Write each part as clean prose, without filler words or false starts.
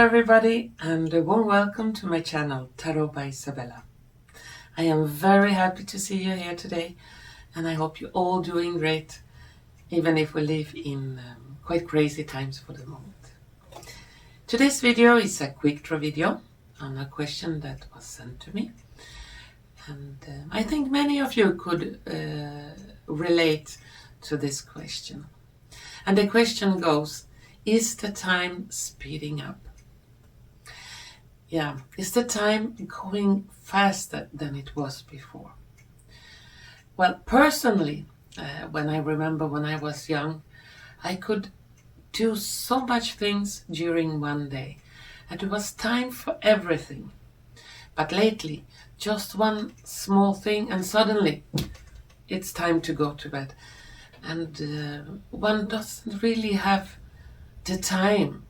everybody, and a warm welcome to my channel, Tarot by Isabella. I am very happy to see you here today, and I hope you're all doing great, even if we live in quite crazy times for the moment. Today's video is a quick draw video on a question that was sent to me, and I think many of you could relate to this question. And the question goes, is the time speeding up? Yeah, is the time going faster than it was before? Well, personally, when I remember when I was young, I could do so much things during one day, and it was time for everything. But lately, just one small thing, and suddenly it's time to go to bed. And one doesn't really have the time.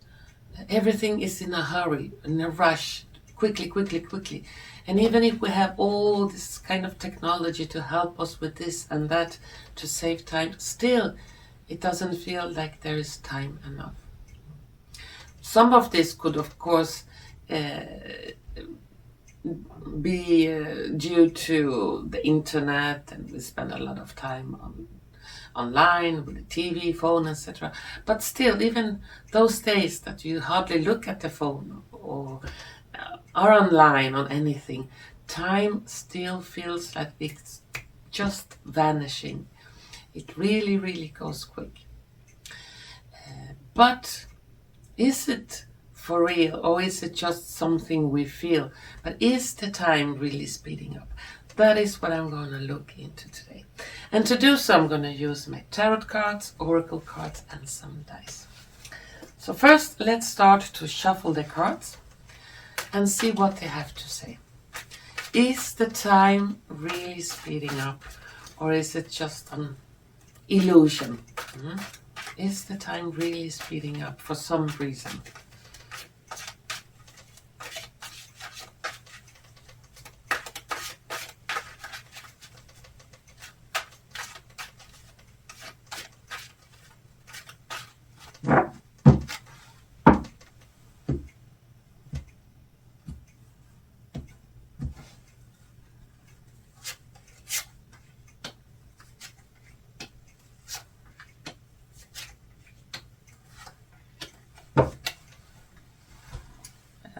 Everything is in a hurry, in a rush, quickly. And even if we have all this kind of technology to help us with this and that to save time, still it doesn't feel like there is time enough. Some of this could, of course, be due to the internet, and we spend a lot of time online with the TV, phone, etc. But still, even those days that you hardly look at the phone or are online on anything, time still feels like it's just vanishing. It really goes quick. But is it for real, or is it just something we feel? But is the time really speeding up? That is what I'm going to look into today. And to do so, I'm going to use my tarot cards, oracle cards, and some dice. So first, let's start to shuffle the cards and see what they have to say. Is the time really speeding up, or is it just an illusion? Is the time really speeding up for some reason?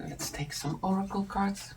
Let's take some oracle cards.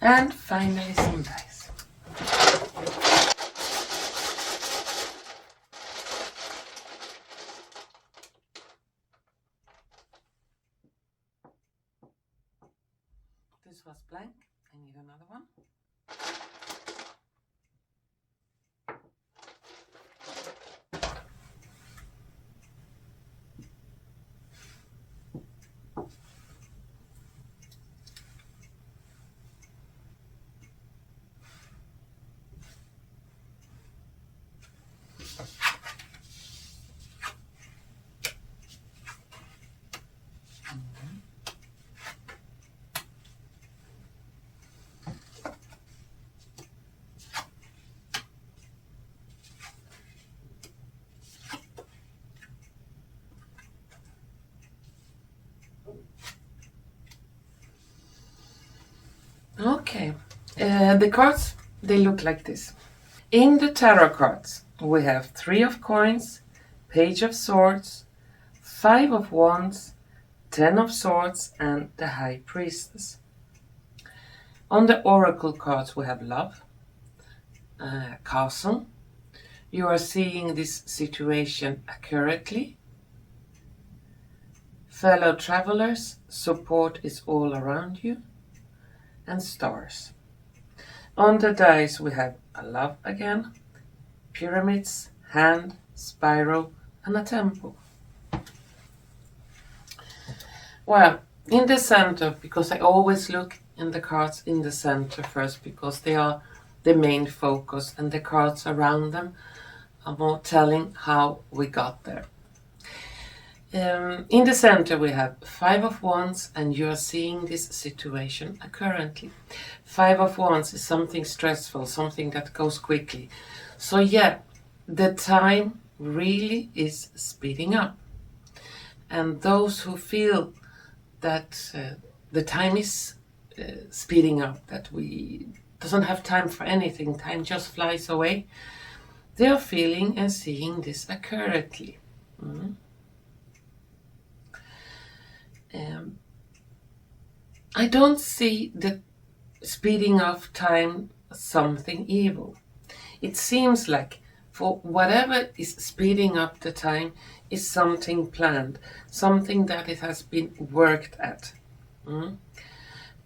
And finally some dice. This was blank. I need another one. Okay, the cards, they look like this. In the tarot cards, we have 3 of coins, Page of Swords, 5 of Wands, 10 of Swords, and the High Priestess. On the oracle cards, we have Love, Castle. You are seeing this situation accurately. Fellow travelers, support is all around you. and stars. On the dice we have a love again, pyramids, hand, spiral, and a temple. Well, in the center, because I always look in the cards in the center first, because they are the main focus, and the cards around them are more telling how we got there. In the center we have Five of Wands, and you are seeing this situation currently. Five of Wands is something stressful, something that goes quickly. So yeah, the time really is speeding up. And those who feel that the time is speeding up, that we doesn't have time for anything, time just flies away, they are feeling and seeing this accurately. I don't see the speeding of time as something evil. It seems like for whatever is speeding up the time is something planned, something that it has been worked at.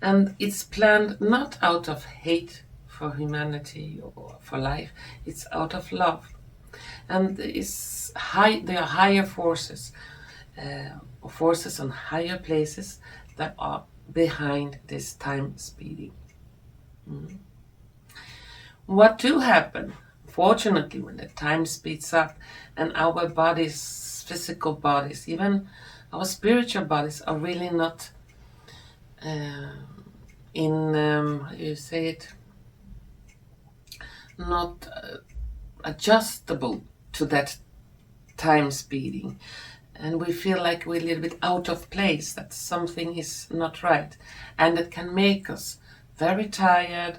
And it's planned not out of hate for humanity or for life, it's out of love. And there are higher forces, forces on higher places that are behind this time speeding. What do happen, fortunately, when the time speeds up and our bodies, physical bodies, even our spiritual bodies are really not how do you say it, not adjustable to that time speeding, and we feel like we're a little bit out of place, that something is not right, and it can make us very tired,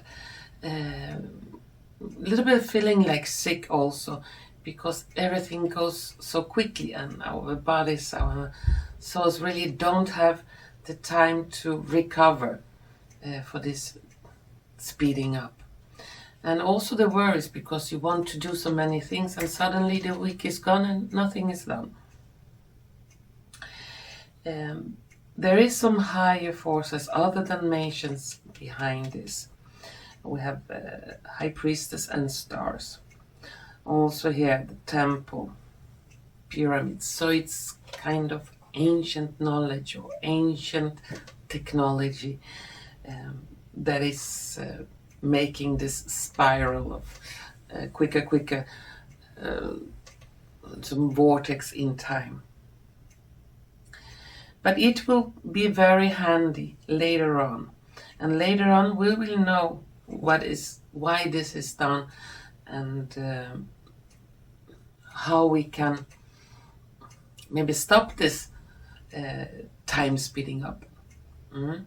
a little bit feeling like sick also, because everything goes so quickly and our bodies, our souls really don't have the time to recover for this speeding up. And also the worries, because you want to do so many things and suddenly the week is gone and nothing is done. There is some higher forces other than nations behind this. We have High Priestess and stars. Also here the temple, pyramids. So it's kind of ancient knowledge or ancient technology that is making this spiral of quicker, some vortex in time. But it will be very handy later on. And later on we will know why this is done, and how we can maybe stop this time speeding up. And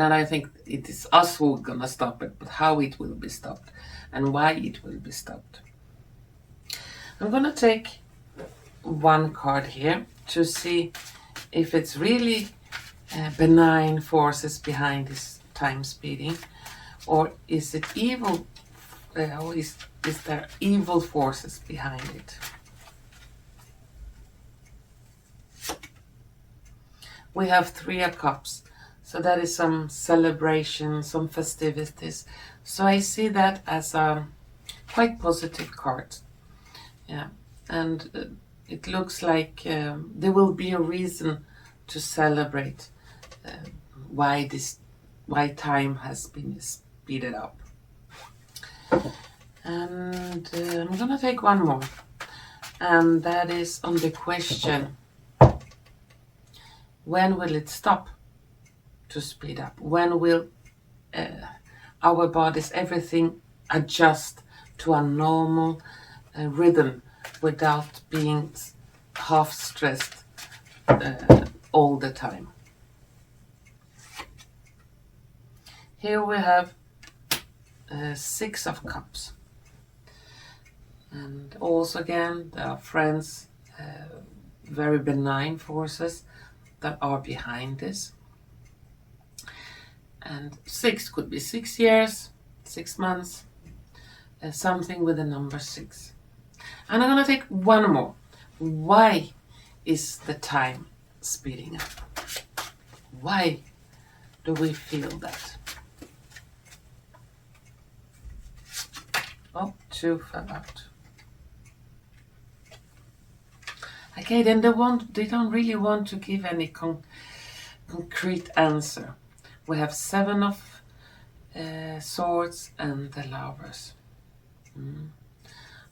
then I think it is us who are gonna stop it, but how it will be stopped and why it will be stopped. I'm gonna take one card here to see if it's really benign forces behind this time speeding, or is it evil, or is there evil forces behind it? We have Three of Cups, so that is some celebration, some festivities. So I see that as a quite positive card. Yeah, and it looks like there will be a reason to celebrate why time has been speeded up. And I'm gonna take one more, and that is on the question, when will it stop to speed up? When will our bodies, everything adjust to a normal rhythm without being half stressed all the time? Here we have Six of Cups. And also again, there are friends, very benign forces that are behind this. And 6 could be 6 years, 6 months, something with the number 6. And I'm gonna take one more. Why is the time speeding up? Why do we feel that? Oh, 2 fell out. Okay, then they don't really want to give any concrete answer. We have 7 of swords and the lovers.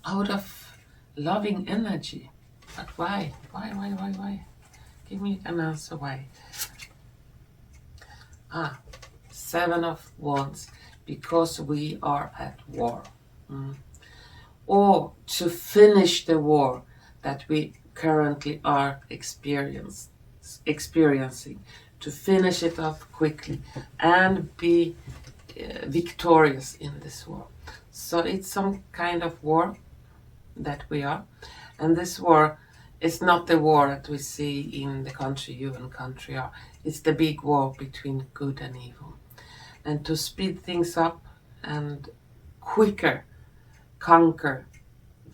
Out of loving energy. But why? Why? Give me an answer why. 7 of wands. Because we are at war. Or to finish the war that we currently are experiencing, to finish it off quickly and be victorious in this war. So it's some kind of war that we are, and this war is not the war that we see in the country you and country are. It's the big war between good and evil, and to speed things up and quicker conquer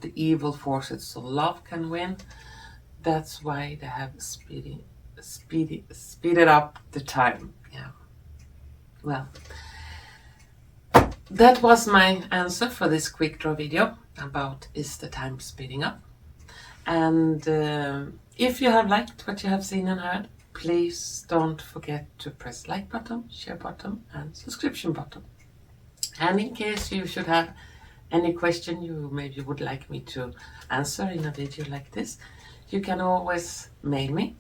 the evil forces so love can win. That's why they have speeded up the time. Yeah. Well, that was my answer for this quick draw video about is the time speeding up. And if you have liked what you have seen and heard, please don't forget to press like button, share button and subscription button. And in case you should have any question you maybe would like me to answer in a video like this, you can always mail me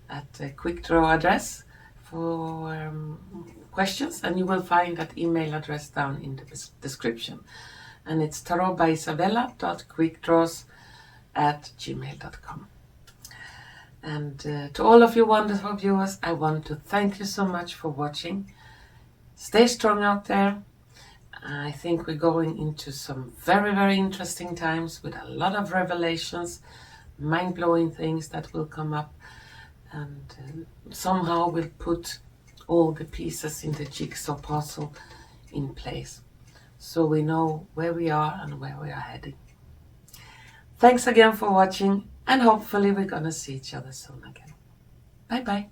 at a quick draw address for questions, and you will find that email address down in the description. And it's tarotbyisabella.quickdraws@gmail.com. And to all of you wonderful viewers, I want to thank you so much for watching. Stay strong out there. I think we're going into some very, very interesting times with a lot of revelations, mind-blowing things that will come up, and somehow we'll put all the pieces in the jigsaw puzzle in place, so we know where we are and where we are heading. Thanks again for watching, and hopefully we're gonna see each other soon again. Bye bye.